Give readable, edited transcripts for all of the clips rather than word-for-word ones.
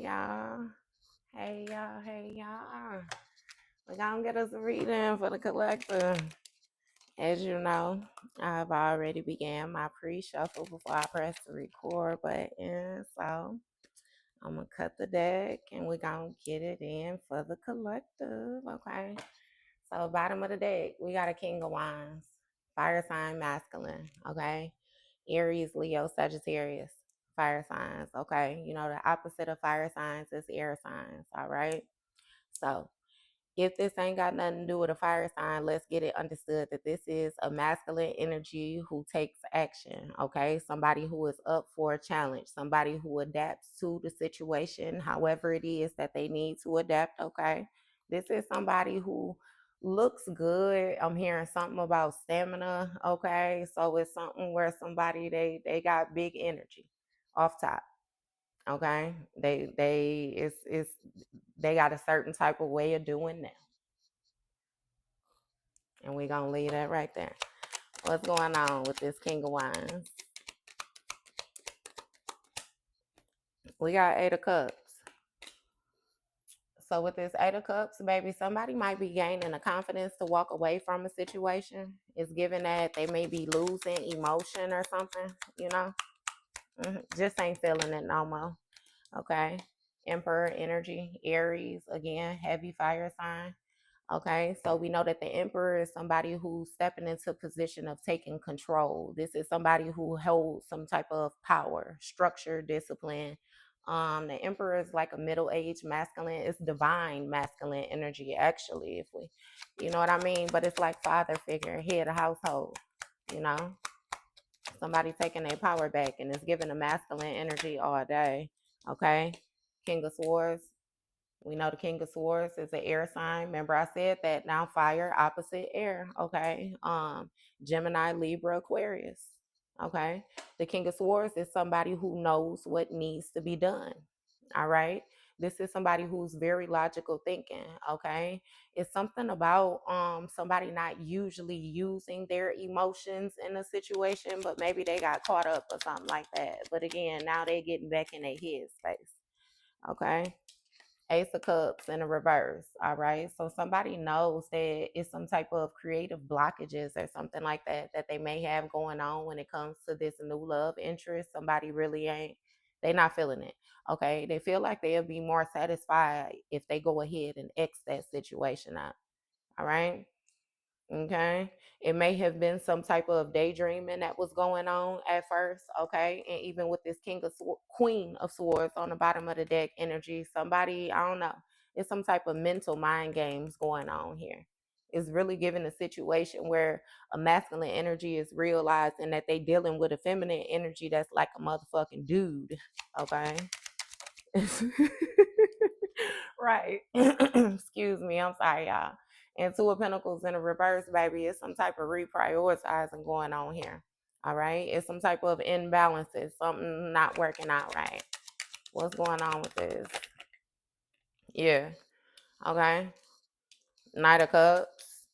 y'all. Hey, y'all. Hey, y'all. We're going to get us a reading for the collector. As you know, I've already began my pre-shuffle before I press the record button. So I'm going to cut the deck and we're going to get it in for the collective. Okay. So bottom of the deck, we got a King of Wands. Fire sign masculine. Okay. Aries, Leo, Sagittarius. Fire signs. Okay. You know, the opposite of fire signs is air signs. All right. So if this ain't got nothing to do with a fire sign, let's get it understood that this is a masculine energy who takes action. Okay. Somebody who is up for a challenge, somebody who adapts to the situation, however it is that they need to adapt. Okay. This is somebody who looks good. I'm hearing something about stamina. Okay. So it's something where somebody they got big energy off top. Okay. It's they got a certain type of way of doing that. And we're going to leave that right there. What's going on with this King of Wands? We got Eight of Cups. So with this Eight of Cups, baby, somebody might be gaining the confidence to walk away from a situation. It's given that they may be losing emotion or something, you know. Just ain't feeling it no more. Okay. Emperor energy, Aries, again, heavy fire sign. Okay, so we know that the emperor is somebody who's stepping into a position of taking control. This is somebody who holds some type of power, structure, discipline. The emperor is like a middle-aged masculine. It's divine masculine energy, actually, if we, you know what I mean. But it's like father figure, head of household. You know, somebody taking their power back, and it's giving a masculine energy all day. Okay, King of Swords. We know the King of Swords is an air sign. Remember, I said that now fire opposite air. Okay. Gemini, Libra, Aquarius. Okay. The King of Swords is somebody who knows what needs to be done. All right. This is somebody who's very logical thinking. Okay. It's something about somebody not usually using their emotions in a situation, but maybe they got caught up or something like that. But again, now they getting back in their head space. Okay. Ace of Cups in a reverse. All right. So somebody knows that it's some type of creative blockages or something like that that they may have going on when it comes to this new love interest. Somebody really ain't, they not feeling it. Okay. They feel like they'll be more satisfied if they go ahead and X that situation out. All right. Okay. It may have been some type of daydreaming that was going on at first. Okay. And even with this Queen of Swords on the bottom of the deck energy, somebody, I don't know, it's some type of mental mind games going on here. It's really giving a situation where a masculine energy is realizing that they dealing with a feminine energy that's like a motherfucking dude. Okay. Right. Excuse me. I'm sorry, y'all. And Two of Pentacles in a reverse, baby, it's some type of reprioritizing going on here. All right. It's some type of imbalances, something not working out right. What's going on with this? Yeah. Okay. Knight of Cups.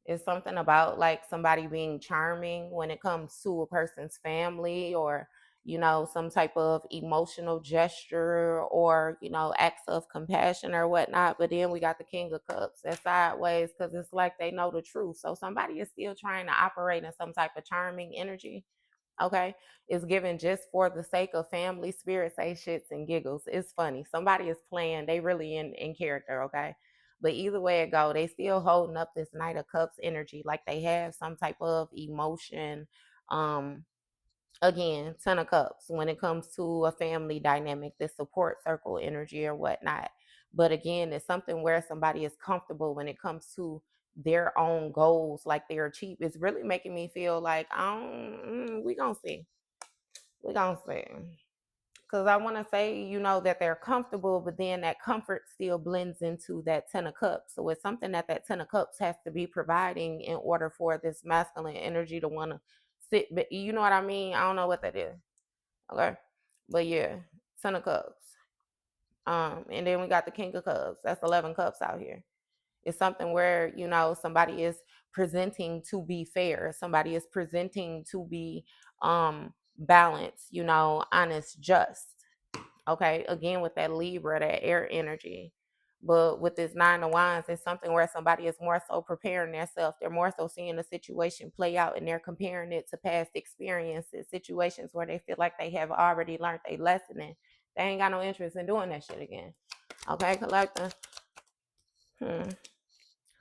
It's something about like somebody being charming when it comes to a person's family or, you know, some type of emotional gesture or, you know, acts of compassion or whatnot. But then we got the King of Cups that's sideways because it's like they know the truth. So somebody is still trying to operate in some type of charming energy. Okay, it's given just for the sake of family spirit, say shits and giggles. It's funny. Somebody is playing, they really in character, okay? But either way it go, they still holding up this Knight of Cups energy, like they have some type of emotion. Um, again, Ten of Cups when it comes to a family dynamic, the support circle energy or whatnot. But again, it's something where somebody is comfortable when it comes to their own goals, like they're cheap. It's really making me feel like we gonna see. We gonna see. Because I want to say, you know, that they're comfortable, but then that comfort still blends into that Ten of Cups. So it's something that Ten of Cups has to be providing in order for this masculine energy to want to sit. But you know what I mean? I don't know what that is. Okay. But yeah, Ten of Cups. And then we got the King of Cups. That's 11 cups out here. It's something where, you know, somebody is presenting to be fair. Somebody is presenting to be balanced, you know, honest, just. Okay, again with that Libra, that air energy. But with this Nine of Wands, it's something where somebody is more so preparing themselves. They're more so seeing the situation play out and they're comparing it to past experiences, situations where they feel like they have already learned a lesson and they ain't got no interest in doing that shit again. Okay, collector.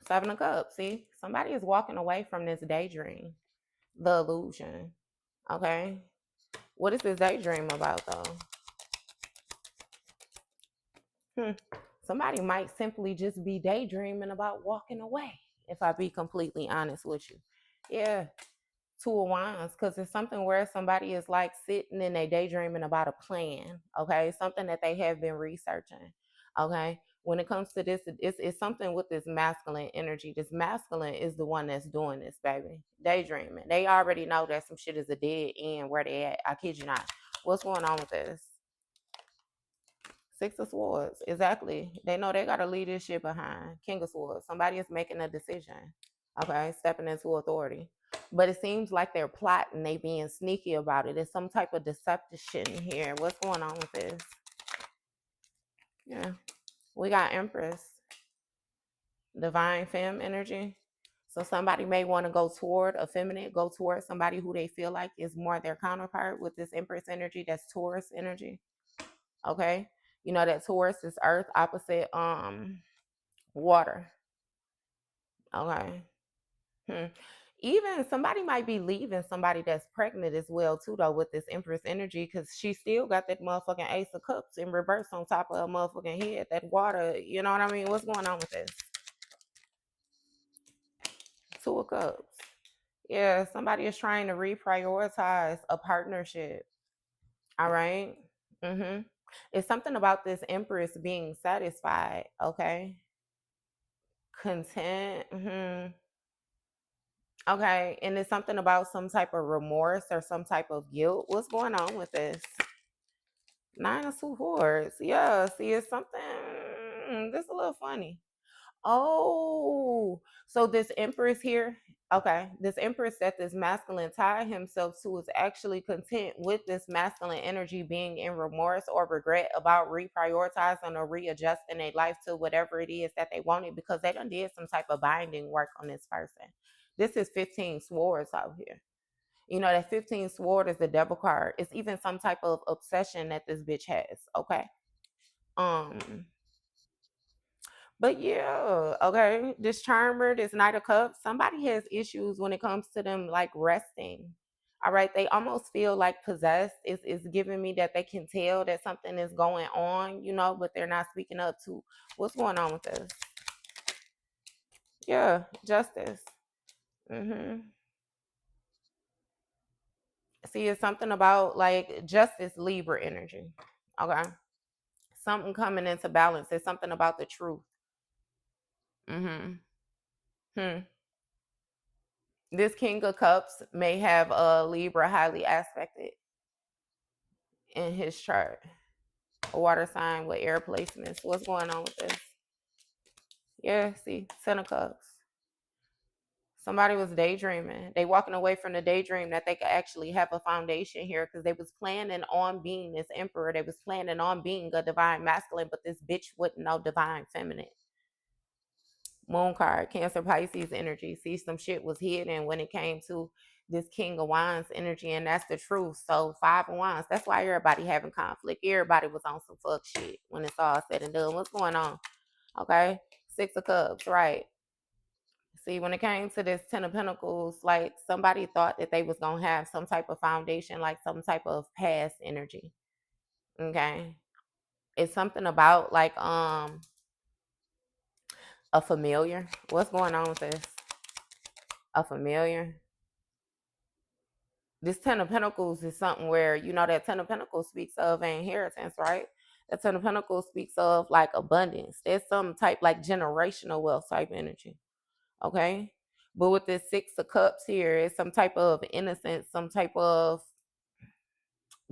Seven of Cups. See, somebody is walking away from this daydream, the illusion. Okay, what is this daydream about though? Somebody might simply just be daydreaming about walking away, if I be completely honest with you. Yeah, Two of Wands, because it's something where somebody is like sitting and they daydreaming about a plan, okay? Something that they have been researching, okay? When it comes to this, it's something with this masculine energy. This masculine is the one that's doing this, baby. Daydreaming. They already know that some shit is a dead end where they at. I kid you not. What's going on with this? Six of Swords. Exactly. They know they got to lead this shit behind. King of Swords. Somebody is making a decision. Okay. Stepping into authority. But it seems like they're plotting. They being sneaky about it. It's some type of deception here. What's going on with this? Yeah. We got Empress. Divine femme energy. So somebody may want to go toward a feminine, go toward somebody who they feel like is more their counterpart with this Empress energy. That's Taurus energy. Okay. You know that Taurus is earth opposite water. Okay. Even somebody might be leaving somebody that's pregnant as well too though with this Empress energy because she still got that motherfucking Ace of Cups in reverse on top of her motherfucking head. That water, you know what I mean? What's going on with this? Two of Cups. Yeah, somebody is trying to reprioritize a partnership. All right. Mm-hmm. It's something about this Empress being satisfied. Okay. Content. Okay, and it's something about some type of remorse or some type of guilt. What's going on with this? Nine of Swords. Yeah, see, it's something. This a little funny. Oh, so this Empress here. Okay, this Empress that this masculine tied himself to is actually content with this masculine energy being in remorse or regret about reprioritizing or readjusting their life to whatever it is that they wanted because they done did some type of binding work on this person. This is 15 swords out here. You know, that 15 sword is the devil card. It's even some type of obsession that this bitch has. Okay. Um, but yeah, okay. This charmer, this Knight of Cups, somebody has issues when it comes to them like resting. All right. They almost feel like possessed. It's giving me that they can tell that something is going on, you know, but they're not speaking up to what's going on with this. Yeah, justice. Mm-hmm. See, it's something about like justice, Libra energy. Okay. Something coming into balance. It's something about the truth. Mm-hmm. Hmm. This King of Cups may have a Libra highly aspected in his chart. A water sign with air placements. What's going on with this? Yeah, see, Ten of Cups. Somebody was daydreaming. They walking away from the daydream that they could actually have a foundation here because they was planning on being this emperor. They was planning on being a divine masculine, but this bitch wouldn't know divine feminine. Moon card, Cancer Pisces energy. See, some shit was hidden when it came to this King of Wands energy, and that's the truth. So, Five of Wands. That's why everybody having conflict. Everybody was on some fuck shit when it's all said and done. What's going on? Okay, Six of Cups, right? See, when it came to this Ten of Pentacles, like somebody thought that they was gonna have some type of foundation, like some type of past energy. Okay, it's something about like a familiar. What's going on with this? A familiar. This Ten of Pentacles is something where you know that Ten of Pentacles speaks of inheritance, right? That Ten of Pentacles speaks of like abundance. There's some type like generational wealth type energy. Okay. But with this Six of Cups here, it's some type of innocence, some type of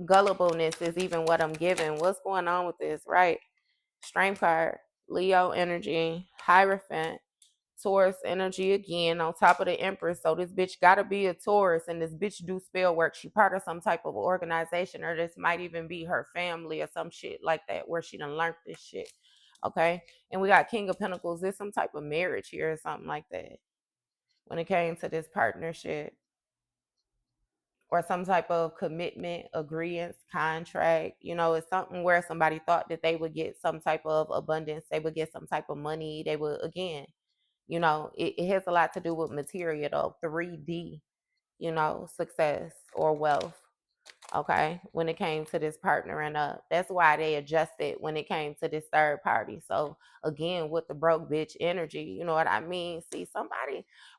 gullibleness is even what I'm giving. What's going on with this, right? Strength card, Leo energy, Hierophant. Taurus energy again on top of the Empress. So this bitch gotta be a Taurus, and this bitch do spell work. She part of some type of organization, or this might even be her family or some shit like that, where she done learned this shit. Okay. And we got King of Pentacles. There's some type of marriage here or something like that when it came to this partnership, or some type of commitment, agreement, contract. It's something where somebody thought that they would get some type of abundance, they would get some type of money, they would, again, it has a lot to do with material, though. 3D, success or wealth. Okay, when it came to this partnering up, that's why they adjusted when it came to this third party. So again, with the broke bitch energy, you know what I mean? See,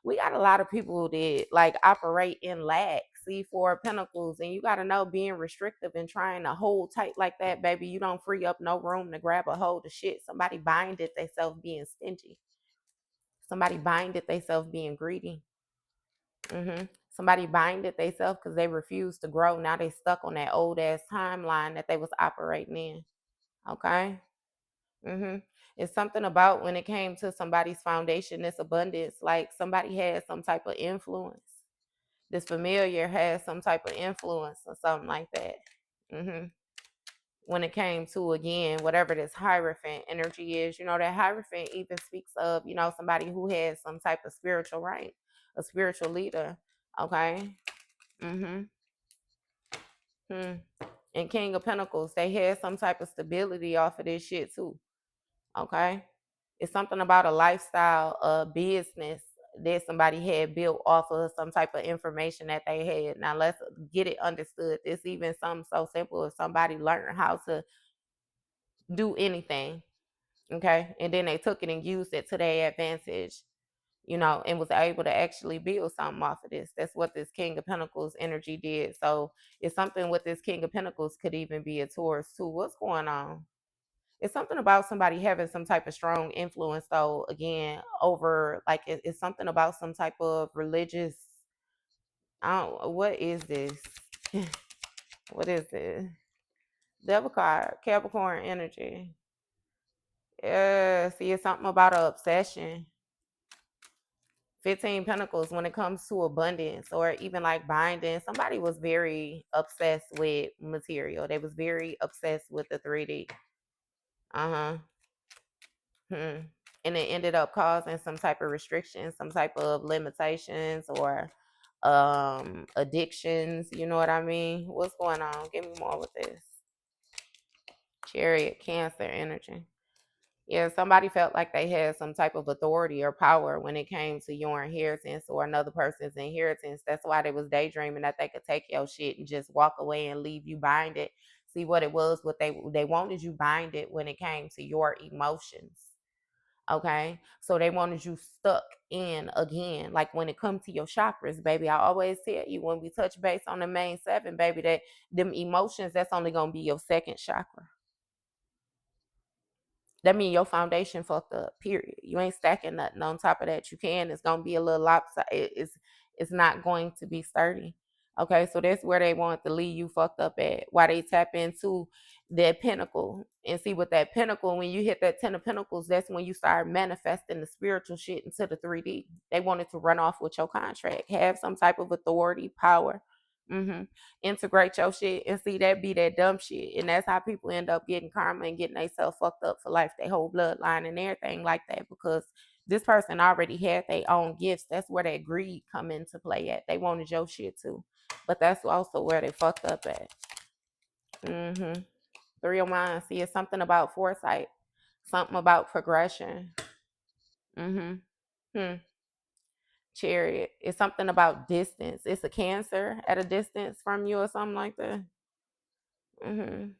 we got a lot of people that like operate in lack. See, Four of Pentacles, and you got to know, being restrictive and trying to hold tight like that, baby, you don't free up no room to grab a hold of shit. Somebody binded themselves being stingy. Somebody binded themselves being greedy. Somebody binded themselves because they refused to grow. Now they stuck on that old ass timeline that they was operating in. Okay. It's something about when it came to somebody's foundation, this abundance, like somebody had some type of influence. This familiar has some type of influence or something like that. When it came to, again, whatever this Hierophant energy is, that Hierophant even speaks of, somebody who has some type of spiritual rank, a spiritual leader. Okay. Mm-hmm. Hmm. And King of Pentacles, they had some type of stability off of this shit too. Okay. It's something about a lifestyle, a business that somebody had built off of some type of information that they had. Now let's get it understood. It's even something so simple as somebody learned how to do anything. Okay. And then they took it and used it to their advantage, and was able to actually build something off of this. That's what this King of Pentacles energy did. So it's something with this King of Pentacles, could even be a Taurus too. What's going on? It's something about somebody having some type of strong influence, though, again, over, like, it's something about some type of religious, I don't, what is this? What is this? Devil card, Capricorn energy. Yeah, see, it's something about an obsession. 15 Pentacles, when it comes to abundance or even like binding, somebody was very obsessed with material. They was very obsessed with the 3D. Uh-huh. And it ended up causing some type of restrictions, some type of limitations, or addictions. You know what I mean? What's going on? Give me more with this. Chariot, Cancer energy. Yeah, somebody felt like they had some type of authority or power when it came to your inheritance or another person's inheritance. That's why they was daydreaming that they could take your shit and just walk away and leave you binded. See what it was, what they wanted you binded when it came to your emotions. Okay. So they wanted you stuck in, again, like when it comes to your chakras, baby. I always tell you, when we touch base on the main seven, baby, that them emotions, that's only gonna be your second chakra. That means your foundation fucked up. Period. You ain't stacking nothing on top of that. You can. It's gonna be a little lopsided. It's not going to be sturdy. Okay, so that's where they want to leave you fucked up at. Why they tap into that pinnacle and see what that pinnacle. When you hit that 10 of Pentacles, that's when you start manifesting the spiritual shit into the 3D. They wanted to run off with your contract, have some type of authority, power. Mm-hmm. Integrate your shit and see that be that dumb shit. And that's how people end up getting karma and getting themselves fucked up for life, their whole bloodline and everything like that, because this person already had their own gifts. That's where that greed come into play at. They wanted your shit too. But that's also where they fucked up at. Mm-hmm. Three of Wands. See, it's something about foresight, something about progression. Mm-hmm. Hmm. Chariot. It's something about distance. It's a Cancer at a distance from you or something like that. Mm-hmm.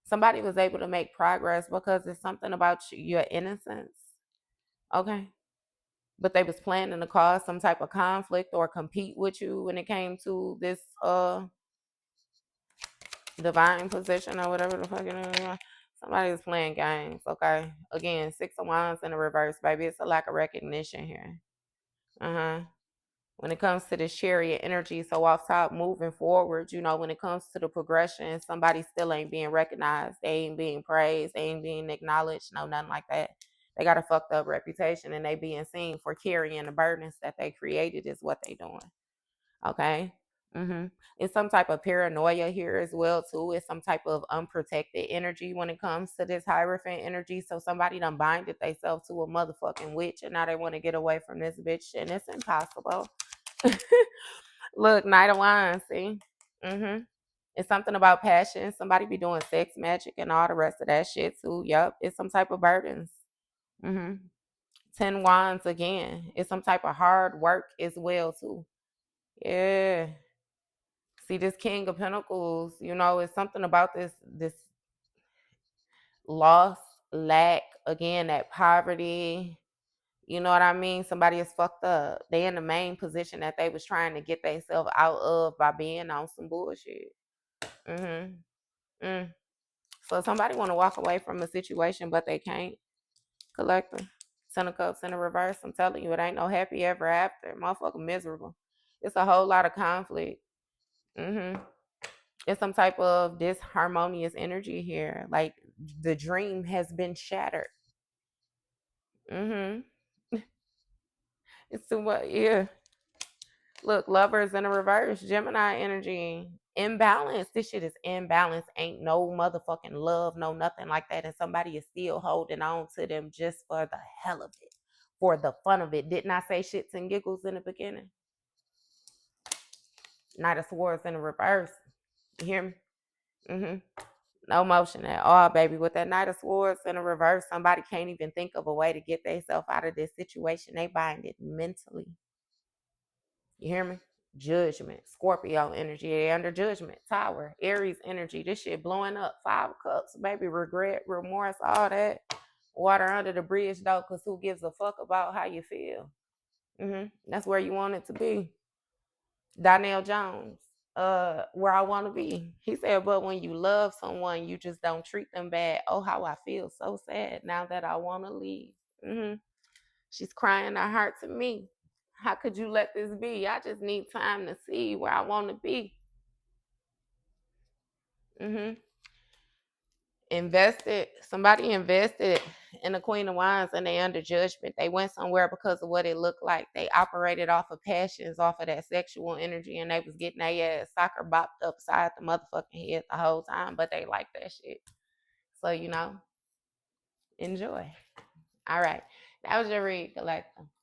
Somebody was able to make progress because it's something about your innocence. Okay. But they was planning to cause some type of conflict or compete with you when it came to this divine position or whatever the fuck it is. Somebody was playing games. Okay. Again, 6 of Wands in the reverse, baby. It's a lack of recognition here. Uh-huh. When it comes to this Chariot energy, so off top, moving forward, when it comes to the progression, somebody still ain't being recognized. They ain't being praised. They ain't being acknowledged. No, nothing like that. They got a fucked up reputation and they being seen for carrying the burdens that they created is what they doing. Okay. hmm It's some type of paranoia here as well too. It's some type of unprotected energy when it comes to this Hierophant energy. So somebody done binded themselves to a motherfucking witch, and now they want to get away from this bitch, and it's impossible. Look, Knight of Wands, see? hmm It's something about passion. Somebody be doing sex magic and all the rest of that shit too. Yup. It's some type of burdens. hmm 10 Wands again. It's some type of hard work as well too. Yeah. See, this King of Pentacles, it's something about this loss, lack, again, that poverty. You know what I mean? Somebody is fucked up. They in the main position that they was trying to get themselves out of by being on some bullshit. Mm-hmm. Mm. So somebody want to walk away from a situation, but they can't. Collector. 10 of Cups in the reverse. I'm telling you, it ain't no happy ever after. Motherfucker miserable. It's a whole lot of conflict. Mm-hmm. It's some type of disharmonious energy here. Like the dream has been shattered. Mm-hmm. It's too much. Yeah. Look, lovers in a reverse. Gemini energy. Imbalance. This shit is imbalance. Ain't no motherfucking love, no nothing like that. And somebody is still holding on to them just for the hell of it. For the fun of it. Didn't I say shits and giggles in the beginning? Knight of Swords in a reverse. You hear me? Mm-hmm. No motion at all, baby. With that Knight of Swords in a reverse, somebody can't even think of a way to get themselves out of this situation. They bind it mentally. You hear me? Judgment. Scorpio energy. They under judgment. Tower. Aries energy. This shit blowing up. 5 of Cups, baby. Regret, remorse, all that. Water under the bridge, though, because who gives a fuck about how you feel? That's where you want it to be. Donnell Jones, where I want to be. He said, but when you love someone, you just don't treat them bad. Oh, how I feel so sad now that I want to leave. She's crying her heart to me. How could you let this be? I just need time to see where I want to be. Somebody invested in the Queen of Wands and they under judgment. They went somewhere because of what it looked like. They operated off of passions, off of that sexual energy, and they was getting their ass soccer bopped upside the motherfucking head the whole time, but they like that shit. So, enjoy. All right. That was your read, Collector.